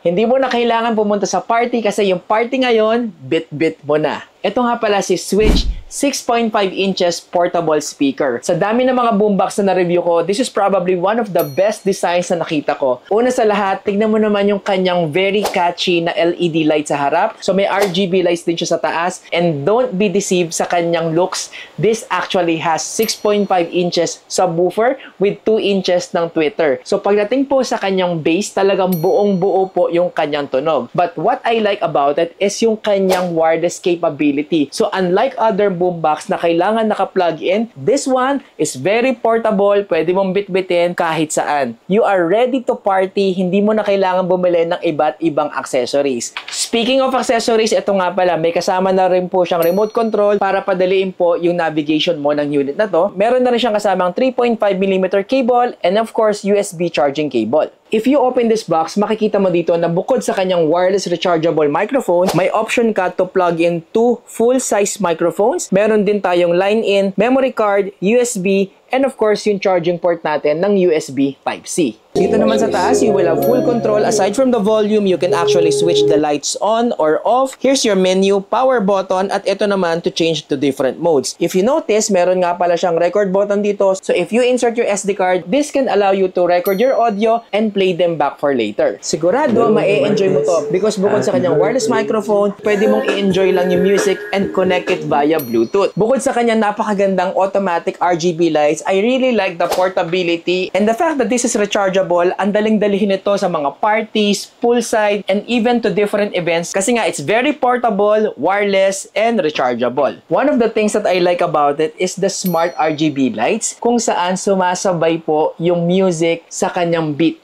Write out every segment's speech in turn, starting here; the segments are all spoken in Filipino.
Hindi mo na kailangan pumunta sa party kasi yung party ngayon, bit-bit mo na. Ito nga pala si Switch 6.5 inches portable speaker. Sa dami ng mga boombox na na-review ko, this is probably one of the best designs na nakita ko. Una sa lahat, tignan mo naman yung kanyang very catchy na LED light sa harap. So may RGB lights din siya sa taas. And don't be deceived sa kanyang looks. This actually has 6.5 inches subwoofer with 2 inches ng tweeter. So pagdating po sa kanyang bass, talagang buong-buo po yung kanyang tunog. But what I like about it is yung kanyang wireless capability. So unlike other boombox na kailangan naka-plug in, this one is very portable, pwede mong bitbitin kahit saan. You are ready to party, hindi mo na kailangan bumili ng iba't ibang accessories. Speaking of accessories, ito nga pala, may kasama na rin po siyang remote control para padaliin po yung navigation mo ng unit na to. Meron na rin siyang kasamang 3.5mm cable and of course USB charging cable. If you open this box, makikita mo dito na bukod sa kanyang wireless rechargeable microphone, may option ka to plug in 2 full-size microphones. Meron din tayong line-in, memory card, USB, and of course, yung charging port natin ng USB Type-C. Dito naman sa taas, you will have full control. Aside from the volume, you can actually switch the lights on or off. Here's your menu, power button, at ito naman to change to different modes. If you notice, meron nga pala siyang record button dito. So if you insert your SD card, this can allow you to record your audio and play them back for later. Sigurado, ma-enjoy mo to because bukod sa kanyang wireless microphone, pwede mong i-enjoy lang yung music and connect it via Bluetooth. Bukod sa kanyang napakagandang automatic RGB lights, I really like the portability and the fact that this is rechargeable. Ang daling-dalihin ito sa mga parties, poolside, and even to different events kasi nga it's very portable, wireless, and rechargeable. One of the things that I like about it is the smart RGB lights kung saan sumasabay po yung music sa kanyang beat.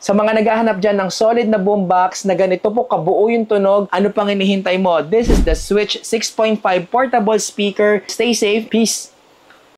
Sa mga naghahanap dyan ng solid na boombox na ganito po kabuo yung tunog, ano pang hinihintay mo? This is the Switch 6.5 portable speaker. Stay safe. Peace!